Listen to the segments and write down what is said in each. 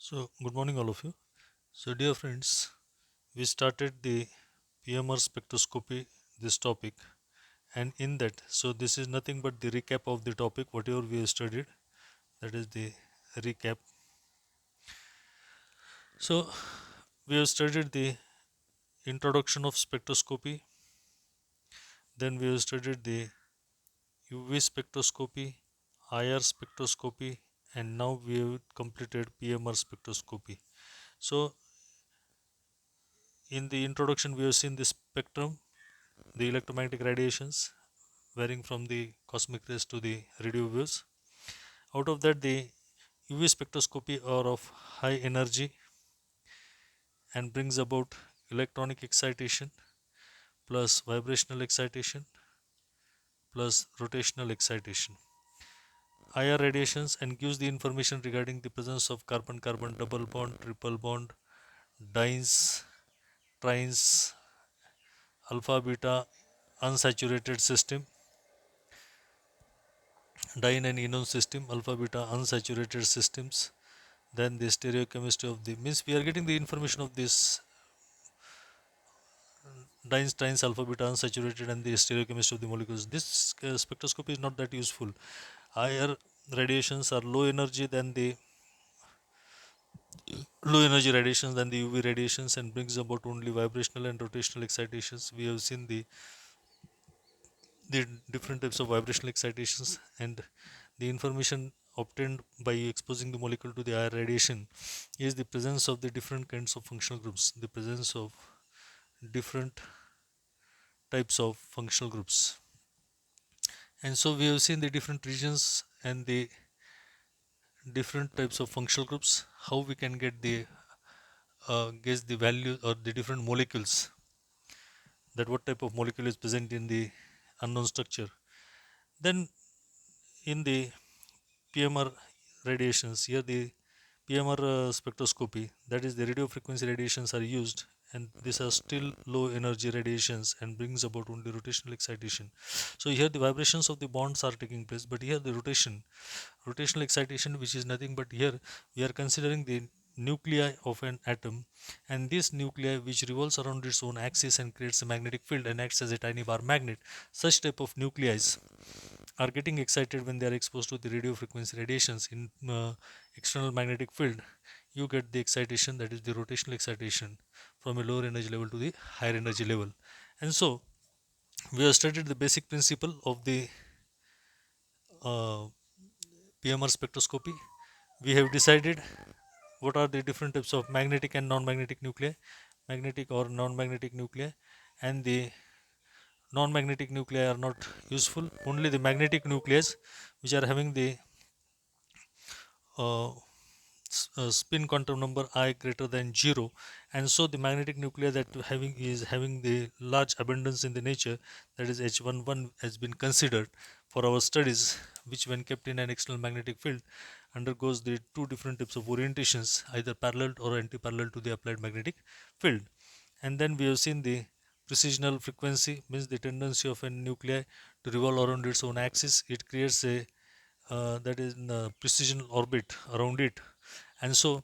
So, good morning, all of you. So, dear friends, we started the PMR spectroscopy, this topic, and in that, so this is nothing but the recap of the topic, whatever we have studied. That is the recap. So, we have studied the introduction of spectroscopy, then we have studied the UV spectroscopy, IR spectroscopy, and now we have completed PMR spectroscopy. So, in the introduction, we have seen the spectrum, the electromagnetic radiations varying from the cosmic rays to the radio waves. Out of that, the UV spectroscopy are of high energy and brings about electronic excitation plus vibrational excitation plus rotational excitation. IR radiations and gives the information regarding the presence of carbon-carbon double bond, triple bond, dynes, trines, alpha beta unsaturated system, dyne and enone system, alpha beta unsaturated systems. Then the stereochemistry of the means we are getting the information of this dynes, trines, alpha beta unsaturated and the stereochemistry of the molecules. This spectroscopy is not that useful. Higher radiations are low energy radiations than the UV radiations and brings about only vibrational and rotational excitations. We have seen the different types of vibrational excitations and the information obtained by exposing the molecule to the higher radiation is the presence of the different kinds of functional groups, the presence of different types of functional groups. And so we have seen the different regions and the different types of functional groups, how we can get the guess the value or the different molecules, that what type of molecule is present in the unknown structure. Then in the PMR radiations, here the PMR spectroscopy, that is the radio frequency radiations are used, and these are still low energy radiations and brings about only rotational excitation. So here the vibrations of the bonds are taking place, but here the rotational excitation, which is nothing but here we are considering the nuclei of an atom, and this nuclei which revolves around its own axis and creates a magnetic field and acts as a tiny bar magnet. Such type of nuclei are getting excited when they are exposed to the radio frequency radiations in external magnetic field. You get the excitation, that is the rotational excitation, from a lower energy level to the higher energy level. And so we have studied the basic principle of the uh, PMR spectroscopy. We have decided what are the different types of magnetic and non-magnetic nuclei, magnetic or non-magnetic nuclei, and the non-magnetic nuclei are not useful. Only the magnetic nucleus, which are having the uh, spin quantum number I greater than 0, and so the magnetic nuclei that having the large abundance in the nature, that is H11 has been considered for our studies, which when kept in an external magnetic field undergoes the two different types of orientations, either parallel or anti-parallel to the applied magnetic field. And then we have seen the precisional frequency, means the tendency of a nuclei to revolve around its own axis. It creates a that is in a precision orbit around it, and so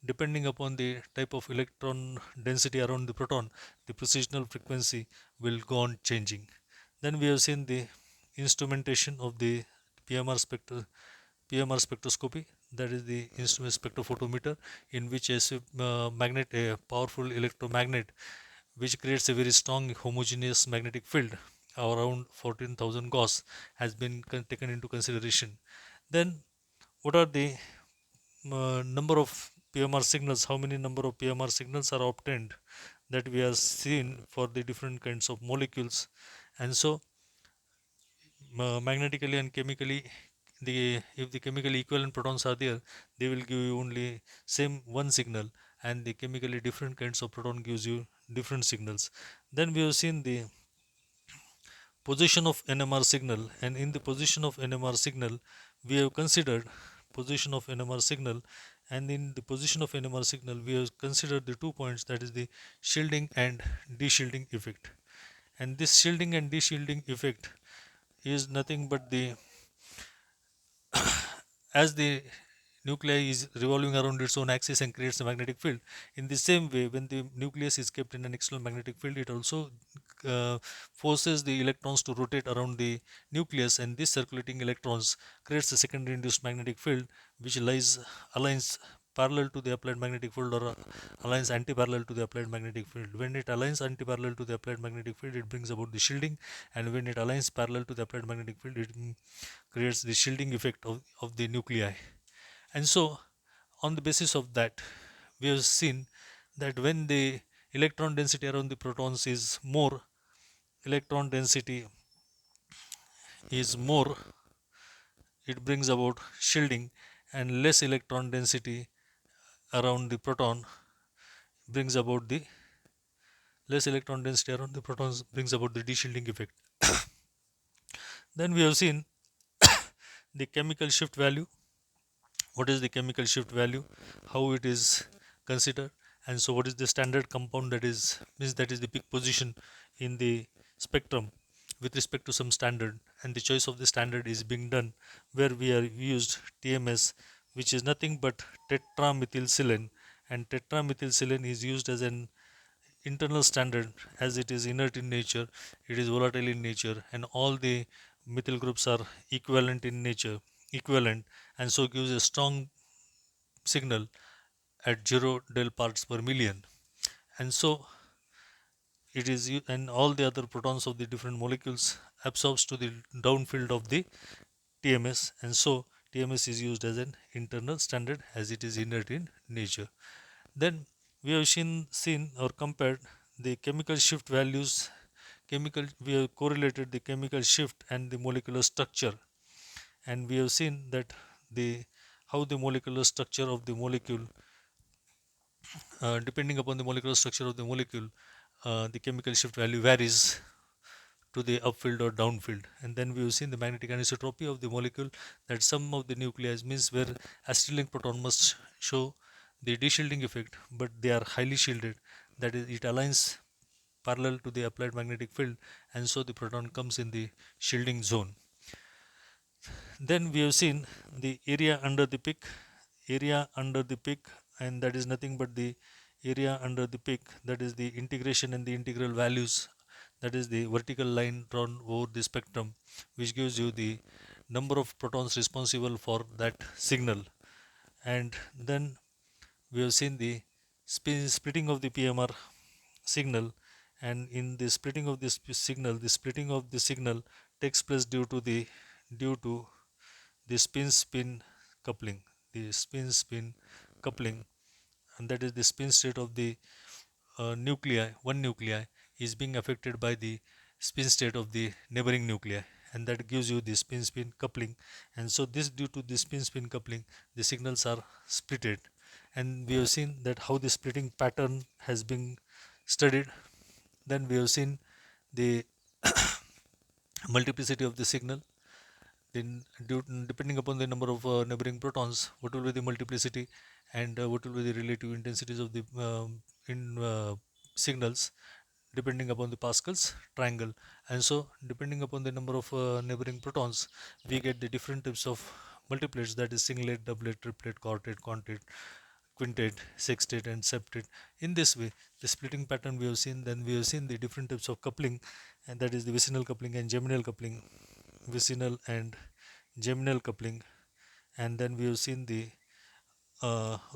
depending upon the type of electron density around the proton, the precisional frequency will go on changing. Then we have seen the instrumentation of the pmr spectral PMR spectroscopy, that is the instrument spectrophotometer, in which a powerful electromagnet which creates a very strong homogeneous magnetic field around 14,000 Gauss has been taken into consideration. Then what are the number of PMR signals, how many number of PMR signals are obtained, that we are seen for the different kinds of molecules. And so magnetically and chemically, the if the chemically equivalent protons are there, they will give you only same one signal, and the chemically different kinds of proton gives you different signals. Then we have seen the position of NMR signal, and in the position of NMR signal we have considered position of NMR signal, and in the position of NMR signal we have considered the 2 points, that is the shielding and de-shielding effect. And this shielding and de-shielding effect is nothing but the as the nuclei is revolving around its own axis and creates a magnetic field. In the same way, when the nucleus is kept in an external magnetic field, it also uh, forces the electrons to rotate around the nucleus, and this circulating electrons creates a secondary induced magnetic field which aligns parallel to the applied magnetic field, or aligns anti-parallel to the applied magnetic field. When it aligns anti-parallel to the applied magnetic field, it brings about the shielding, and when it aligns parallel to the applied magnetic field, it creates the shielding effect of the nuclei. And so, on the basis of that, we have seen that when the electron density around the protons is more, electron density is more, it brings about shielding, and less electron density around the proton brings about the less electron density around the protons brings about the de-shielding effect. Then we have seen the chemical shift value. What is the chemical shift value? How it is considered? And so, what is the standard compound that is means that is the peak position in the spectrum with respect to some standard? And the choice of the standard is being done where we are used TMS, which is nothing but tetramethylsilane, and tetramethylsilane is used as an internal standard, as it is inert in nature, it is volatile in nature, and all the methyl groups are equivalent in nature, equivalent, and so gives a strong signal at 0 del parts per million. And so it is and all the other protons of the different molecules absorbs to the downfield of the TMS, and so TMS is used as an internal standard as it is inert in nature. Then we have seen or compared the chemical shift values. We have correlated the chemical shift and the molecular structure, and we have seen that the how the molecular structure of the molecule, depending upon the molecular structure of the molecule, the chemical shift value varies to the upfield or downfield. And then we have seen the magnetic anisotropy of the molecule, that some of the nuclei means where acetylene proton must show the de-shielding effect, but they are highly shielded, that is, it aligns parallel to the applied magnetic field, and so the proton comes in the shielding zone. Then we have seen the area under the peak, and that is nothing but the area under the peak, that is the integration and the integral values, that is the vertical line drawn over the spectrum, which gives you the number of protons responsible for that signal. And then we have seen the splitting of the PMR signal, and in the splitting of this signal, the splitting of the signal takes place due to the spin-spin coupling, the spin-spin coupling, and that is the spin state of the one nuclei is being affected by the spin state of the neighboring nuclei, and that gives you the spin-spin coupling. And so this, due to the spin-spin coupling, the signals are splitted, and we have seen that how the splitting pattern has been studied. Then we have seen the multiplicity of the signal. Then, depending upon the number of neighboring protons, what will be the multiplicity, and what will be the relative intensities of the in signals, depending upon the Pascal's triangle. And so, depending upon the number of neighboring protons, we get the different types of multiplets, that is singlet, doublet, triplet, quartet, quintet, quintet, sextet, and septet. In this way, the splitting pattern we have seen. Then we have seen the different types of coupling, and that is the vicinal coupling and geminal coupling, vicinal and geminal coupling. And then we have seen the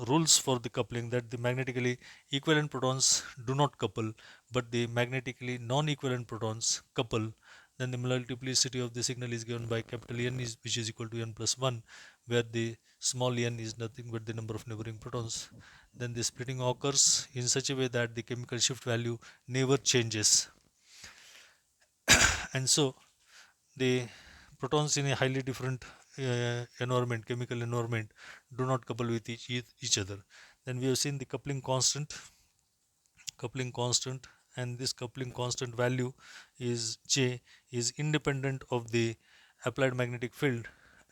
rules for the coupling, that the magnetically equivalent protons do not couple, but the magnetically non-equivalent protons couple. Then the multiplicity of the signal is given by capital N, which is equal to n plus 1, where the small n is nothing but the number of neighboring protons. Then the splitting occurs in such a way that the chemical shift value never changes. And so the protons in a highly different chemical environment, do not couple with each other. Then we have seen the coupling constant, and this coupling constant value is J, is independent of the applied magnetic field,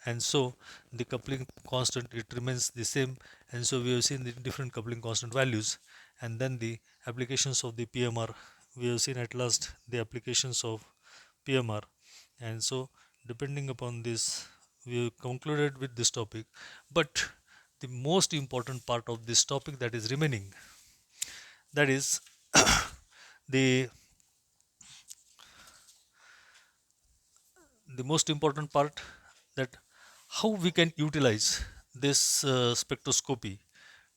and so the coupling constant, it remains the same. And so we have seen the different coupling constant values. And then the applications of the PMR, we have seen at last the applications of PMR. And so, depending upon this, we have concluded with this topic. But the most important part of this topic that is remaining, that is the most important part, that how we can utilize this spectroscopy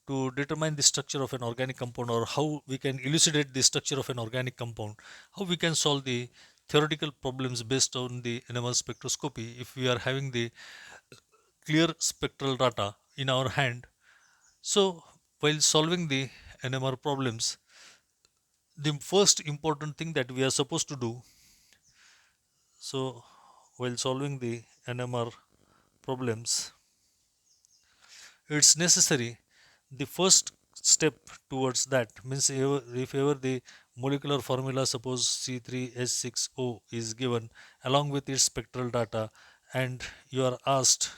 to determine the structure of an organic compound, or how we can elucidate the structure of an organic compound, how we can solve the theoretical problems based on the NMR spectroscopy if we are having the clear spectral data in our hand. So while solving the NMR problems, the first important thing that we are supposed to do, so while solving the NMR problems, it's necessary, the first step towards that means, if ever the molecular formula, suppose C3H6O, is given along with its spectral data, and you are asked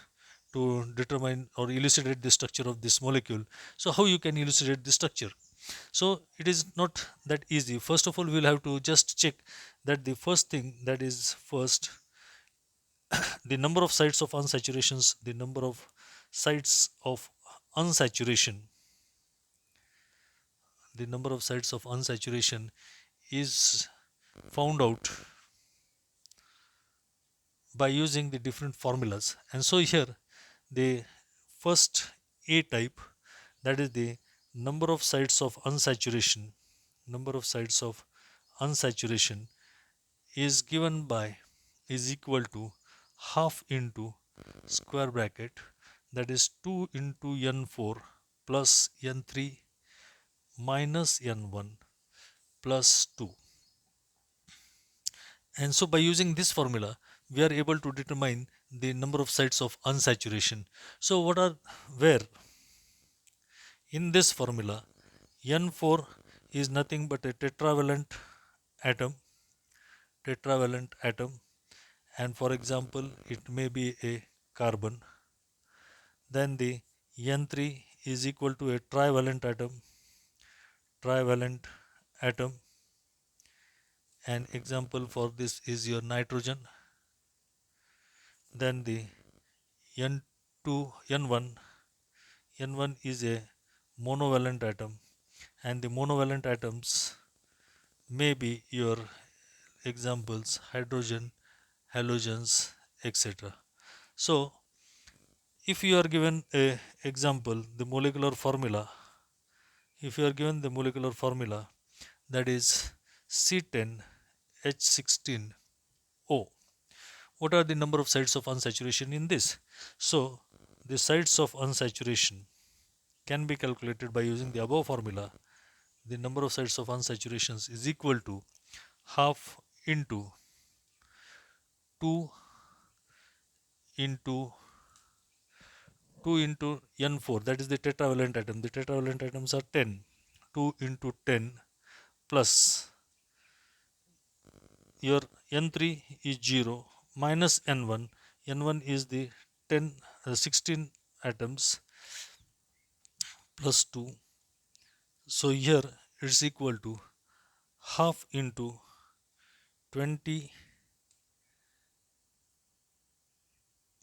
to determine or elucidate the structure of this molecule, so how you can elucidate the structure? So it is not that easy. First of all, we'll have to just check that the first thing, that is first, the number of sites of unsaturations, the number of sites of unsaturation, the number of sites of unsaturation is found out by using the different formulas. And so here, the first A type, that is the number of sites of unsaturation, number of sites of unsaturation is given by, is equal to half into square bracket, that is 2 into n4 plus n3 minus n1 plus 2. And so by using this formula, we are able to determine the number of sites of unsaturation. So what are, where in this formula, n4 is nothing but a atom, tetravalent atom, and for example, it may be a carbon. Then the n3 is equal to a trivalent atom. An example for this is your nitrogen. Then the n2, n1 is a monovalent atom, and the monovalent atoms may be your examples hydrogen, halogens, etc. So if you are given a example, the molecular formula, if you are given the molecular formula, that is C10H16O, what are the number of sites of unsaturation in this? So the sites of unsaturation can be calculated by using the above formula. The number of sites of unsaturations is equal to half into 2 into 2 into n4, that is the tetravalent atom. The tetravalent atoms are 10. 2 into 10 plus your n3 is 0 minus n1. N1 is the 16 atoms plus 2. So here it's equal to half into 20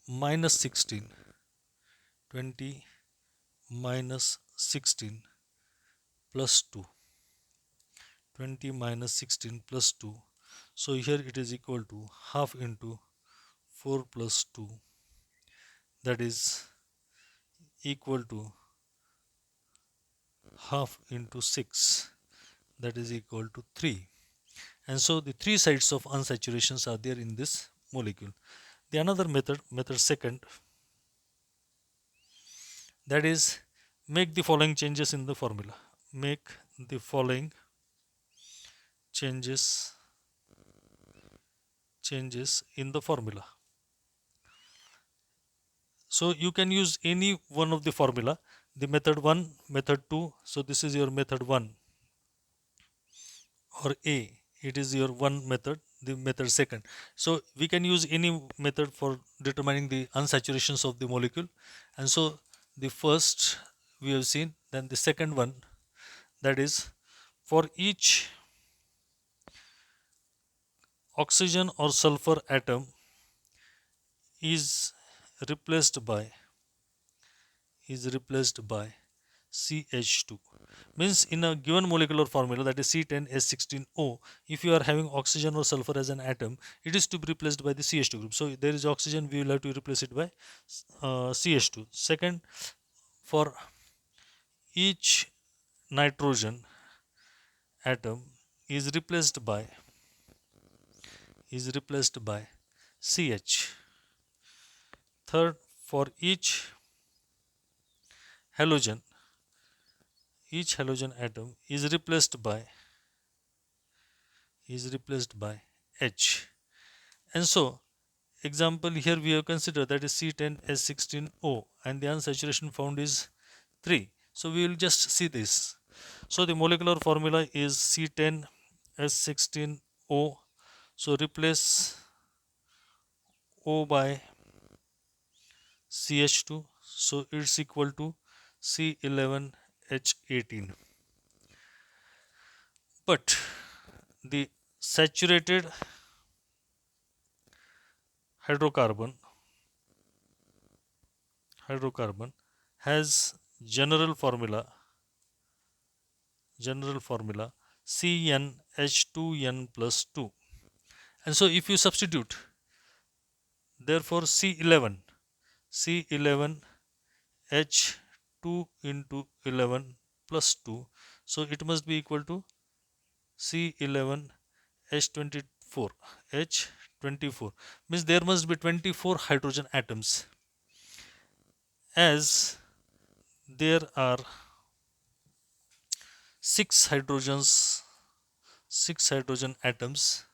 minus 16. 20 minus 16 plus 2. 20 minus 16 plus 2. So here it is equal to half into 4 plus 2, that is equal to half into 6, that is equal to 3. And so the three sites of unsaturations are there in this molecule. The another method second, that is make the following changes in the formula. Make the following changes in the formula. So you can use any one of the formula, the method 1, method 2. So this is your method 1, or A, it is your one method, the method second. So we can use any method for determining the unsaturations of the molecule. And so the first we have seen, then the second one, that is for each oxygen or sulfur atom is replaced by is replaced by CH2. Means in a given molecular formula, that is C10H16O, if you are having oxygen or sulfur as an atom, it is to be replaced by the CH2 group. So there is oxygen, we will have to replace it by CH2. Second, for each nitrogen atom is replaced by CH. Third, for halogen each halogen atom is replaced by H. And so example here we have considered, that is C10H16O, and the unsaturation found is 3. So we will just see this. So the molecular formula is C10H16O. So replace O by CH2. So it's equal to C11H18. But the saturated hydrocarbon hydrocarbon has general formula CnH2n plus 2. And so if you substitute, therefore C11 H2 into 11 plus 2, so it must be equal to C11 H24 means there must be 24 hydrogen atoms, as there are 6 hydrogen atoms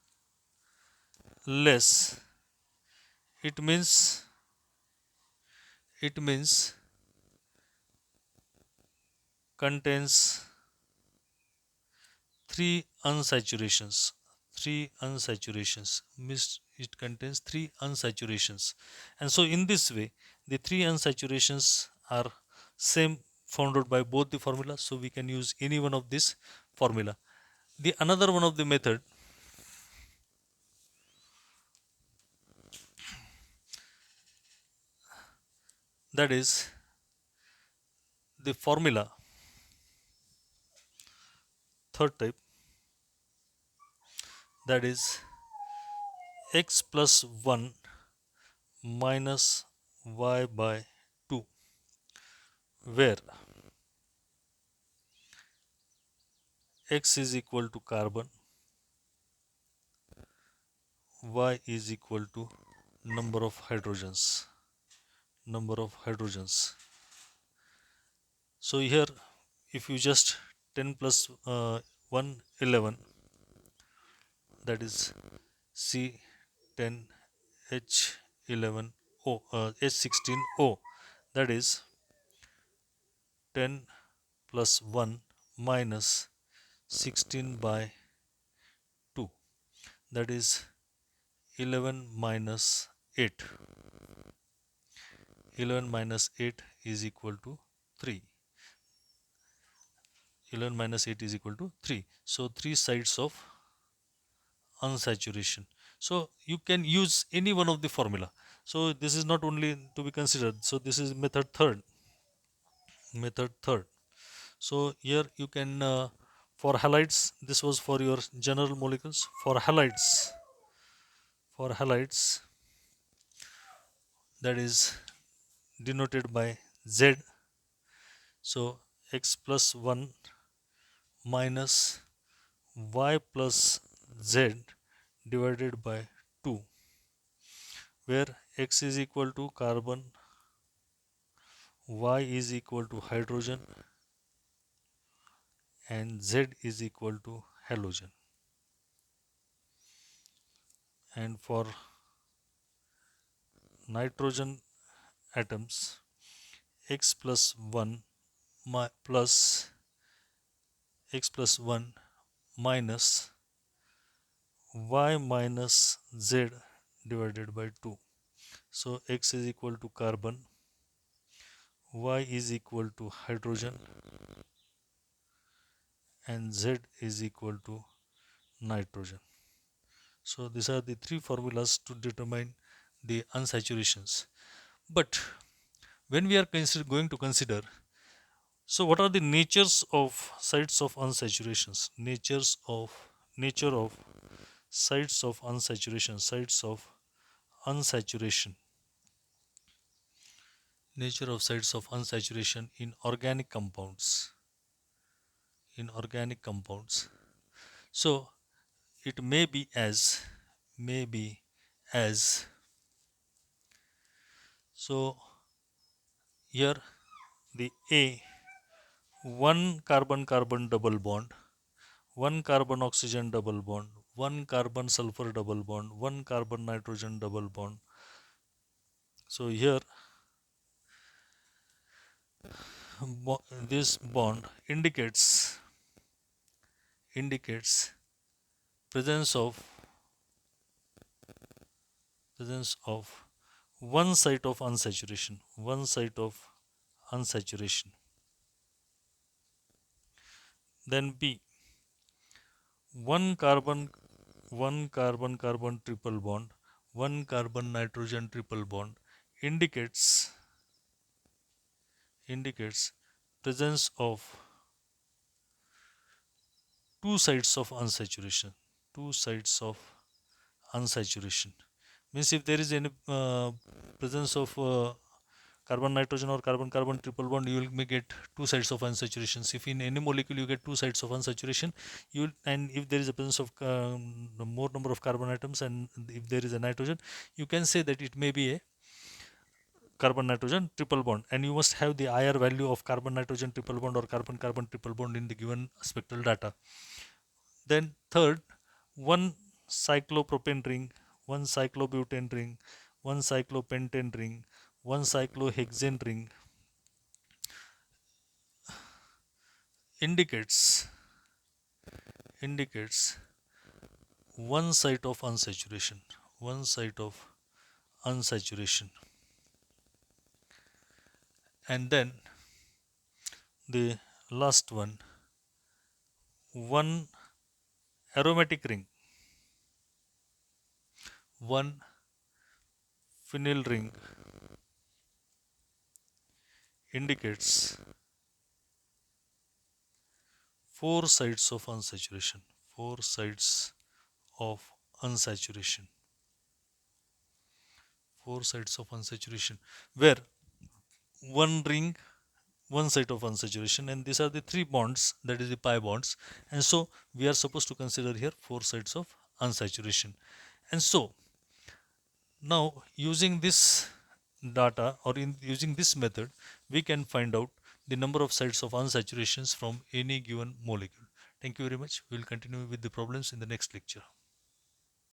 less. It means contains three unsaturations. Means it contains three unsaturations. And so in this way, the three unsaturations are same, found out by both the formula. So we can use any one of this formula. The another one of the method, that is the formula, third type, that is x plus 1 minus y by 2, where x is equal to carbon, y is equal to number of hydrogens. So here, if you just 10 plus 1 11, that is C10H11O H16O, that is 10 plus 1 minus 16 by 2, that is 11 minus 8. 11 minus 8 is equal to 3. 11 minus 8 is equal to 3. So 3 sides of unsaturation. So you can use any one of the formula. So this is not only to be considered. So this is method third. So here you can for halides, this was for your general molecules. For halides, that is denoted by Z. So x plus 1 minus y plus z divided by 2, where x is equal to carbon, y is equal to hydrogen, and z is equal to halogen. And for nitrogen atoms, x plus 1 plus x plus 1 minus y minus z divided by 2. So x is equal to carbon, y is equal to hydrogen, and z is equal to nitrogen. So these are the three formulas to determine the unsaturations. But when we are going to consider, so what are the natures of sites of unsaturations? Nature of sites of unsaturation, nature of sites of unsaturation in organic compounds, in organic compounds. So it may be as so here the A, one carbon carbon double bond, one carbon oxygen double bond, one carbon sulfur double bond, one carbon nitrogen double bond. So here this bond indicates presence of one site of unsaturation, one site of unsaturation. Then B, one carbon carbon triple bond, one carbon nitrogen triple bond indicates presence of two sites of unsaturation, two sites of unsaturation. Means if there is any presence of carbon nitrogen or carbon carbon triple bond, you will may get two sites of unsaturations. If in any molecule you get two sites of unsaturation, you will, and if there is a presence of more number of carbon atoms, and if there is a nitrogen, you can say that it may be a carbon nitrogen triple bond, and you must have the IR value of carbon nitrogen triple bond or carbon carbon triple bond in the given spectral data. Then third, one cyclopropane ring, one cyclobutane ring, one cyclopentane ring, one cyclohexane ring indicates indicates one site of unsaturation, one site of unsaturation. And then the last one aromatic ring, one phenyl ring indicates four sites of unsaturation, four sites of unsaturation, four sites of unsaturation, where one ring, one site of unsaturation, and these are the three bonds, that is the pi bonds. And so we are supposed to consider here four sites of unsaturation. And so now using this data, or in using this method, we can find out the number of sites of unsaturations from any given molecule. Thank you very much. We will continue with the problems in the next lecture.